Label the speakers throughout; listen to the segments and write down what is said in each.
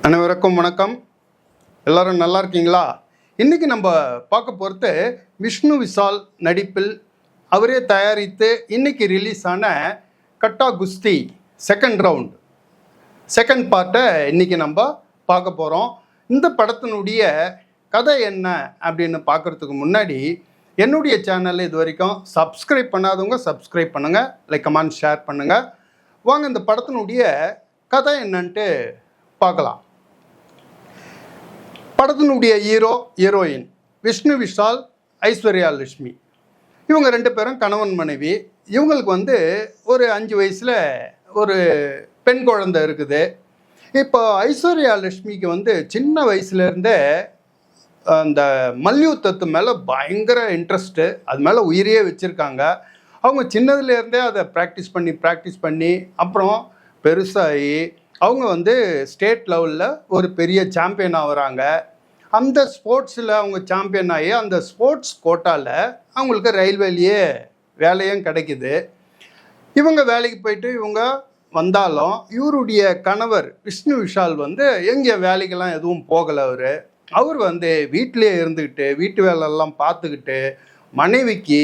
Speaker 1: அனைவருக்கும் வணக்கம். எல்லாரும் நல்லா இருக்கீங்களா? இன்றைக்கி நம்ம பார்க்க போகிறது விஷ்ணு விஷால் நடிப்பில் அவரே தயாரித்து இன்றைக்கி ரிலீஸ் ஆன கட்டா குஸ்தி செகண்ட் ரவுண்ட் செகண்ட் பார்ட்டை இன்றைக்கி நம்ம பார்க்க போகிறோம். இந்த படத்தினுடைய கதை என்ன அப்படின்னு பார்க்குறதுக்கு முன்னாடி என்னுடைய சேனலில் இது வரைக்கும் சப்ஸ்கிரைப் பண்ணாதவங்க சப்ஸ்கிரைப் பண்ணுங்கள், லைக் கமெண்ட் ஷேர் பண்ணுங்கள். வாங்க இந்த படத்தினுடைய கதை என்னன்ட்டு பார்க்கலாம். படத்தினுடைய ஹீரோயின் விஷ்ணு விஷால், ஐஸ்வர்யா லட்சுமி, இவங்க ரெண்டு பேரும் கணவன் மனைவி. இவங்களுக்கு ஒரு 5 வயசில் ஒரு பெண் குழந்தை இருக்குது. இப்போ ஐஸ்வர்யா லட்சுமிக்கு சின்ன வயசுலேருந்தே அந்த மல்யுத்தத்து மேலே பயங்கர இன்ட்ரெஸ்ட்டு, அது மேலே உயிரையே வச்சுருக்காங்க. அவங்க சின்னதுலேருந்தே அதை ப்ராக்டிஸ் பண்ணி அப்புறம் பெருசாகி அவங்க ஸ்டேட் லெவலில் ஒரு பெரிய சாம்பியன் ஆகுறாங்க. அந்த ஸ்போர்ட்ஸில் அவங்க சாம்பியன் ஆகி அந்த ஸ்போர்ட்ஸ் கோட்டாவில் அவங்களுக்கு ரயில்வேலேயே வேலையும் கிடைக்குது. இவங்க வேலைக்கு போயிட்டு இவங்க வந்தாலும் இவருடைய கணவர் விஷ்ணு விஷால் எங்கே வேலைக்கெல்லாம் எதுவும் போகலை. அவர் வீட்டிலே இருந்துக்கிட்டு வீட்டு வேலையெல்லாம் பார்த்துக்கிட்டு மனைவிக்கு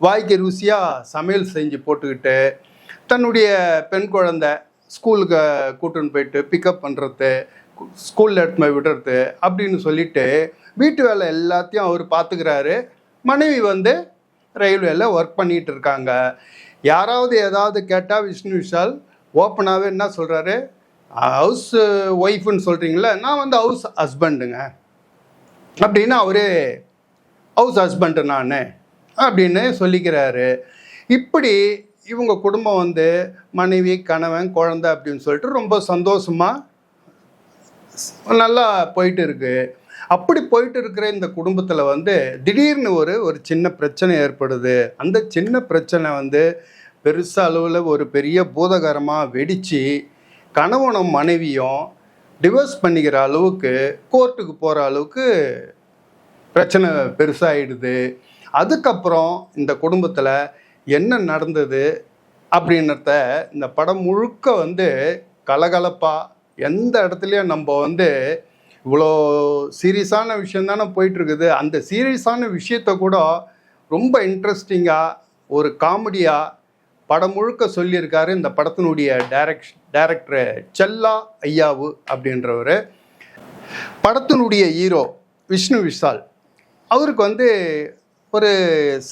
Speaker 1: வாய்க்கு ருசியாக சமையல் செஞ்சு போட்டுக்கிட்டு தன்னுடைய பெண் குழந்தை ஸ்கூலுக்கு கூட்டுன்னு போயிட்டு பிக்கப் பண்ணுறது, ஸ்கூலில் எடுத்து போய் விடுறது அப்படின்னு சொல்லிட்டு வீட்டு வேலை எல்லாத்தையும் அவர் பார்த்துக்கிறாரு. மனைவி ரயில்வேல ஒர்க் பண்ணிகிட்டு இருக்காங்க. யாராவது ஏதாவது கேட்டால் விஷ்ணு விஷால் ஓப்பனாகவே என்ன சொல்கிறாரு, ஹவுஸ் ஒய்ஃபுன்னு சொல்கிறீங்களே, நான் ஹவுஸ் ஹஸ்பண்டுங்க அப்படின்னு அவரே ஹவுஸ் ஹஸ்பண்டு நான் அப்படின்னு சொல்லிக்கிறாரு. இப்படி இவங்க குடும்பம் மனைவி கணவன் குழந்தை அப்படின்னு சொல்லிட்டு ரொம்ப சந்தோஷமாக நல்லா போயிட்டு இருக்கு. அப்படி போயிட்டு இருக்கிற இந்த குடும்பத்தில் திடீர்னு ஒரு சின்ன பிரச்சனை ஏற்படுது. அந்த சின்ன பிரச்சனை பெருச அளவில் ஒரு பெரிய பூதகரமாக வெடித்து கணவனும் மனைவியும் டிவோர்ஸ் பண்ணிக்கிற அளவுக்கு கோர்ட்டுக்கு போகிற அளவுக்கு பிரச்சனை பெருசாகிடுது. அதுக்கப்புறம் இந்த குடும்பத்தில் என்ன நடந்தது அப்படின்றத இந்த படம் முழுக்க கலகலப்பாக எந்த இடத்துலையும் நம்ம இவ்வளோ சீரியஸான விஷயம் தானே போயிட்டுருக்குது, அந்த சீரியஸான விஷயத்த கூட ரொம்ப இன்ட்ரெஸ்டிங்காக ஒரு காமெடியாக படம் முழுக்க சொல்லியிருக்காரு இந்த படத்தினுடைய டைரக்டர் செல்லா ஐயாவு அப்படின்றவர். படத்தினுடைய ஹீரோ விஷ்ணு விஷால், அவருக்கு ஒரு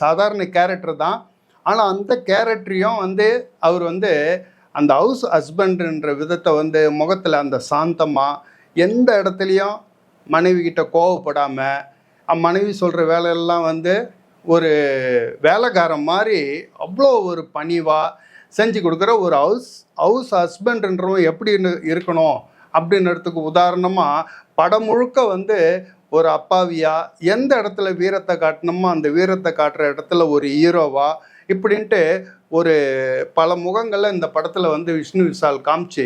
Speaker 1: சாதாரண கேரக்டர் தான். ஆனால் அந்த கேரக்டரையும் அவர் அந்த ஹவுஸ் ஹஸ்பண்டுன்ற விதத்தை முகத்தில் அந்த சாந்தமாக எந்த இடத்துலையும் மனைவி கிட்ட கோவப்படாமல் மனைவி சொல்கிற வேலையெல்லாம் ஒரு வேலைக்காரன் மாதிரி அவ்வளோ ஒரு பணிவாக செஞ்சு கொடுக்குற ஒரு ஹவுஸ் ஹஸ்பண்டுன்றவங்க எப்படி இருக்கணும் அப்படின்றதுக்கு உதாரணமாக படம் முழுக்க ஒரு அப்பாவியாக எந்த இடத்துல வீரத்தை காட்டணுமோ அந்த வீரத்தை காட்டுற இடத்துல ஒரு ஹீரோவாக இப்படின்ட்டு ஒரு பல முகங்களில் இந்த படத்தில் விஷ்ணு விஷால் காமிச்சு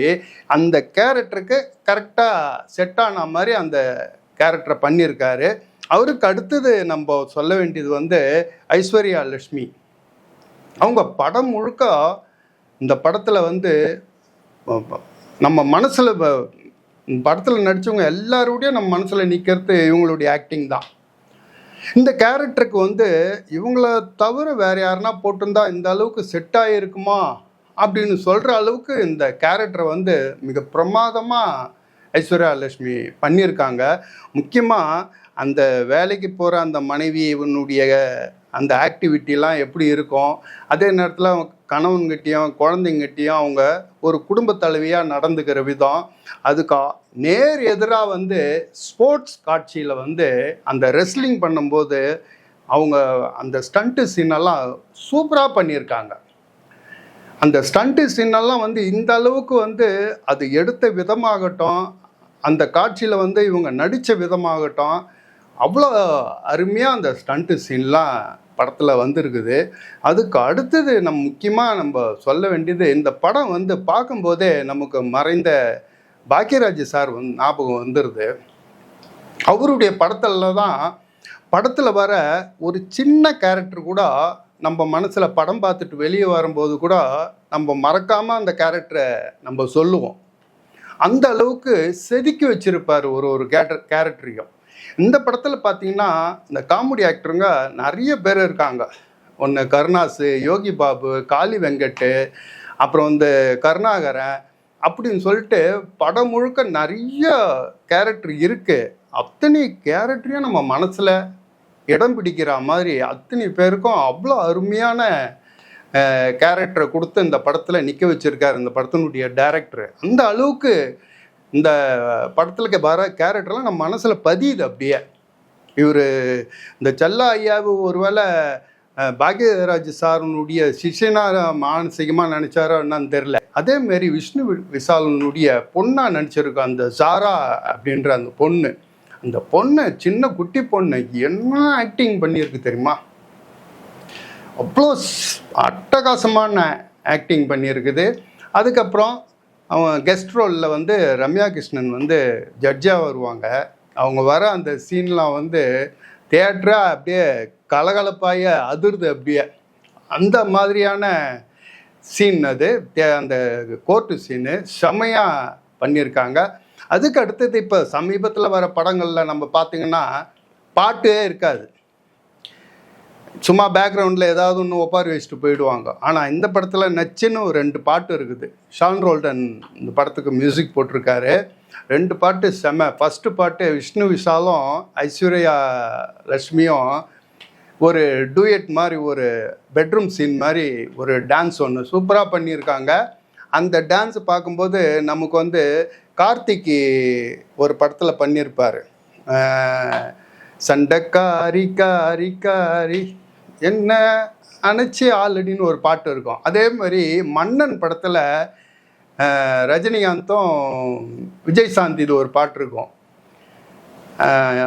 Speaker 1: அந்த கேரக்டருக்கு கரெக்டாக செட் ஆன மாதிரி அந்த கேரக்டரை பண்ணியிருக்காரு. அவருக்கு அடுத்தது நம்ம சொல்ல வேண்டியது ஐஸ்வர்யா லட்சுமி. அவங்க படம் முழுக்க இந்த படத்தில் நம்ம மனசில் படத்தில் நடித்தவங்க எல்லாரோடையும் நம்ம மனசில் நிற்கிறது இவங்களுடைய ஆக்டிங் தான். இந்த கேரக்டருக்கு இவங்கள தவிர வேறு யாருன்னா போட்டிருந்தா இந்த அளவுக்கு செட் ஆகிருக்குமா அப்படின்னு சொல்கிற அளவுக்கு இந்த கேரக்டரை மிக பிரமாதமாக ஐஸ்வர்யா லட்சுமி பண்ணியிருக்காங்க. முக்கியமாக அந்த வேலைக்கு போகிற அந்த மனைவி இவனுடைய அந்த ஆக்டிவிட்டிலாம் எப்படி இருக்கும், அதே நேரத்தில் கணவன்கிட்டையும் குழந்தைங்கிட்டையும் அவங்க ஒரு குடும்ப தலைவியாக நடந்துக்கிற விதம், அதுக்கு நேர் எதிராக ஸ்போர்ட்ஸ் காட்சியில் அந்த ரெஸ்லிங் பண்ணும்போது அவங்க அந்த ஸ்டண்ட்டு சீனெல்லாம் சூப்பராக பண்ணியிருக்காங்க. அந்த ஸ்டண்ட்டு சீனெல்லாம் இந்த அளவுக்கு அது எடுத்த விதமாகட்டும், அந்த காட்சியில் இவங்க நடித்த விதமாகட்டும், அவ்வளோ அருமையாக அந்த ஸ்டண்ட்டு சீன்லாம் படத்தில் வந்திருக்குது. அதுக்கு அடுத்தது முக்கியமாக சொல்ல வேண்டியது, இந்த படம் பார்க்கும்போதே நமக்கு மறைந்த பாக்கியராஜ் சார் ஞாபகம் வந்துடுது. அவருடைய படத்தில் வர ஒரு சின்ன கேரக்டர் கூட நம்ம மனசில் படம் பார்த்துட்டு வெளியே வரும்போது கூட நம்ம மறக்காமல் அந்த கேரக்டரை நம்ம சொல்லுவோம். அந்த அளவுக்கு செதுக்கி வச்சிருப்பார் ஒரு ஒரு கேரக்டரையும். இந்த படத்தில் பார்த்தீங்கன்னா இந்த காமெடி ஆக்டருங்க நிறைய பேர் இருக்காங்க. ஒன்று கருணாசு, யோகி பாபு, காளி வெங்கட்டு, அப்புறம் வந்து கருணாகரன் அப்படின்னு சொல்லிட்டு படம் முழுக்க நிறைய கேரக்டர் இருக்குது. அத்தனை கேரக்டரையும் நம்ம மனசில் இடம் பிடிக்கிற மாதிரி அத்தனை பேருக்கும் அவ்வளோ அருமையான கேரக்டரை கொடுத்து இந்த படத்தில் நிற்க வச்சுருக்கார் இந்த படத்தினுடைய டைரக்டர். அந்த அளவுக்கு இந்த படத்தில் வர கேரக்டர்லாம் நம்ம மனசில் பதியுது அப்படியே. இவர் இந்த செல்லா ஐயாவு ஒருவேளை பாக்யராஜ் சாரனுடைய சிஷியனாக மானசீகமாக நினச்சாரோ என்னன்னு தெரில. அதேமாரி விஷ்ணு விஷாலனுடைய பொண்ணாக நினச்சிருக்கோம் அந்த சாரா அப்படின்ற அந்த பொண்ணு சின்ன குட்டி பொண்ணு என்ன ஆக்டிங் பண்ணியிருக்கு தெரியுமா? அவ்வளோ அட்டகாசமான ஆக்டிங் பண்ணியிருக்குது. அதுக்கப்புறம் அவன் கெஸ்ட் ரோலில் வந்து ரம்யா கிருஷ்ணன் வந்து ஜட்ஜாக வருவாங்க. அவங்க வர அந்த சீன்லாம் வந்து தியேட்டராக அப்படியே கலகலப்பாய அதிர்து அப்படியே. அந்த மாதிரியான சீன் அது. அந்த கோர்ட்டு சீனு செம்மையாக பண்ணியிருக்காங்க. அதுக்கு அடுத்தது இப்போ சமீபத்தில் வர படங்களில் நம்ம பார்த்திங்கன்னா பாட்டே இருக்காது. சும்மா பேக்ரவுண்டில் ஏதாவது ஒன்று ஒப்பாரி வச்சுட்டு போயிடுவாங்க. ஆனால் இந்த படத்தில் நச்சுன்னு ஒரு 2 பாட்டு இருக்குது. ஷான் ரோல்டன் இந்த படத்துக்கு மியூசிக் போட்டிருக்காரு. 2 பாட்டு செம்ம. ஃபஸ்ட்டு பாட்டு விஷ்ணு விஷாலும் ஐஸ்வர்யா லட்சுமியும் ஒரு டூயட் மாதிரி ஒரு பெட்ரூம் சீன் மாதிரி ஒரு டான்ஸ் ஒன்று சூப்பராக பண்ணியிருக்காங்க. அந்த டான்ஸ் பார்க்கும்போது நமக்கு வந்து கார்த்திக்கு ஒரு படத்தில் பண்ணியிருப்பார். சண்டைக்காரி காரி காரி என்ன அணைச்சி ஆல்ரெடின்னு ஒரு பாட்டு இருக்கும். அதே மாதிரி மன்னன் படத்தில் ரஜினிகாந்தும் விஜய் சாந்திது ஒரு பாட்டு இருக்கும்,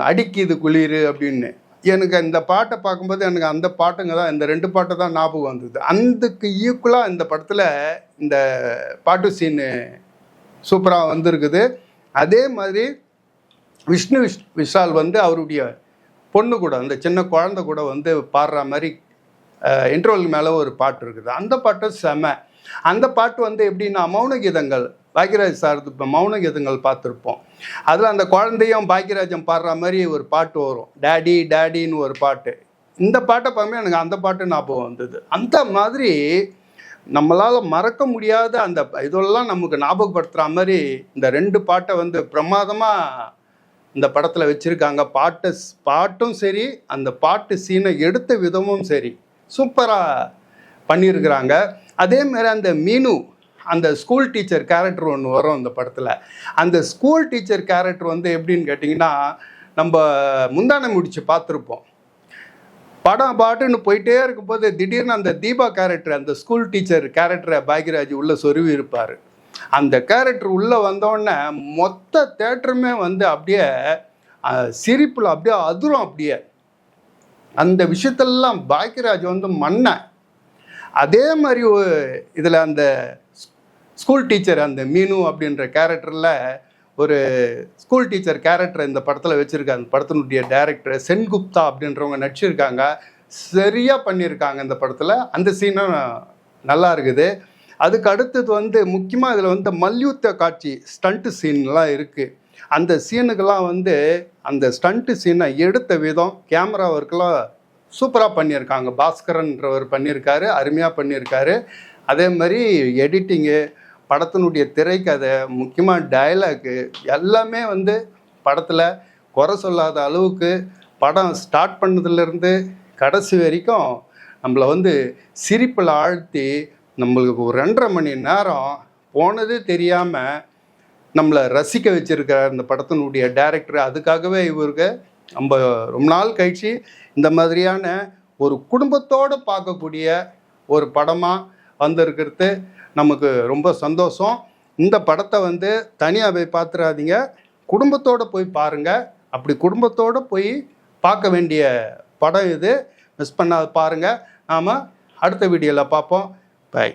Speaker 1: அடிக்குது குளிர் அப்படின்னு. எனக்கு இந்த பாட்டை பார்க்கும்போது எனக்கு அந்த பாட்டுங்க தான், இந்த 2 பாட்டு தான் ஞாபகம் வந்தது. அதுக்கு ஈக்குவலாக இந்த படத்தில் இந்த பாட்டு சீனு சூப்பராக வந்திருக்குது. அதே மாதிரி விஷ்ணு விஷால் வந்து அவருடைய பொண்ணு கூட, அந்த சின்ன குழந்தை கூட வந்து பாடுற மாதிரி இன்டர்வலுக்கு மேலே ஒரு பாட்டு இருக்குது. அந்த பாட்டு செம. அந்த பாட்டு வந்து எப்படின்னா மௌன கீதங்கள், பாக்யராஜ் சார் இப்போ மௌன கீதங்கள் பார்த்துருப்போம். அதில் அந்த குழந்தையும் பாக்யராஜம் பாடுற மாதிரி ஒரு பாட்டு வரும், டேடி டேடின்னு ஒரு பாட்டு. இந்த பாட்டை பார்க்கும்போது எனக்கு அந்த பாட்டு ஞாபகம் வந்தது. அந்த மாதிரி நம்மளால் மறக்க முடியாத அந்த இதெல்லாம் நமக்கு ஞாபகப்படுத்துகிற மாதிரி இந்த 2 பாட்டை வந்து பிரமாதமாக இந்த படத்தில் வச்சுருக்காங்க. பாட்டும் சரி, அந்த பாட்டு சீனை எடுத்த விதமும் சரி சூப்பராக பண்ணியிருக்கிறாங்க. அதேமாதிரி அந்த மீனு, அந்த ஸ்கூல் டீச்சர் கேரக்டர் ஒன்று வரும் அந்த படத்தில். அந்த ஸ்கூல் டீச்சர் கேரக்டர் வந்து எப்படின்னு கேட்டிங்கன்னா, நம்ம முந்தானை முடிச்சு பார்த்துருப்போம். படம் பாட்டுன்னு போயிட்டே இருக்கும்போது திடீர்னு அந்த தீபா கேரக்டர், அந்த ஸ்கூல் டீச்சர் கேரக்டரை பாக்யராஜ் உள்ளே சொருவி இருப்பார். அந்த கேரக்டர் உள்ளே வந்தோடனே மொத்த தேட்டருமே வந்து அப்படியே சிரிப்பில் அப்படியே அதிரும். அப்படியே அந்த விஷயத்தெல்லாம் பாக்யராஜ் வந்து மன்ன. அதே மாதிரி இதில் அந்த ஸ்கூல் டீச்சர், அந்த மீனு அப்படின்ற கேரக்டரில் ஒரு ஸ்கூல் டீச்சர் கேரக்டர் இந்த படத்தில் வச்சுருக்காங்க. அந்த படத்தினுடைய டைரக்டர் சென்குப்தா அப்படின்றவங்க நடிச்சிருக்காங்க. சரியாக பண்ணியிருக்காங்க இந்த படத்தில். அந்த சீனும் நல்லா இருக்குது. அதுக்கு அடுத்தது வந்து முக்கியமாக இதில் வந்து மல்யுத்த காட்சி, ஸ்டண்ட்டு சீன்லாம் இருக்குது. அந்த சீனுக்கெல்லாம் வந்து அந்த ஸ்டண்ட்டு சீனை எடுத்த விதம், கேமரா ஒர்க்கெலாம் சூப்பராக பண்ணியிருக்காங்க. பாஸ்கரன்றவர் பண்ணியிருக்காரு, அருமையாக பண்ணியிருக்காரு. அதே மாதிரி எடிட்டிங்கு, படத்தினுடைய திரைக்கதை, முக்கியமாக டயலாக்கு எல்லாமே வந்து படத்தில் குறை சொல்லாத அளவுக்கு படம் ஸ்டார்ட் பண்ணதுலேருந்து கடைசி வரைக்கும் நம்மளை வந்து சிரிப்பில் ஆழ்த்தி நம்மளுக்கு ஒரு 2.5 மணி நேரம் போனதே தெரியாமல் நம்மளை ரசிக்க வச்சுருக்கிற இந்த படத்தினுடைய டைரக்டர். அதுக்காகவே இவருக்கு நம்ம ரொம்ப நாள் கழிச்சு இந்த மாதிரியான ஒரு குடும்பத்தோடு பார்க்கக்கூடிய ஒரு படமாக வந்திருக்கிறது நமக்கு ரொம்ப சந்தோஷம். இந்த படத்தை வந்து தனியாக போய் பார்த்துடாதீங்க, குடும்பத்தோடு போய் பாருங்கள். அப்படி குடும்பத்தோடு போய் பார்க்க வேண்டிய படம் இது. மிஸ் பண்ணாத பாருங்கள். நாம் அடுத்த வீடியோவில் பார்ப்போம். பை.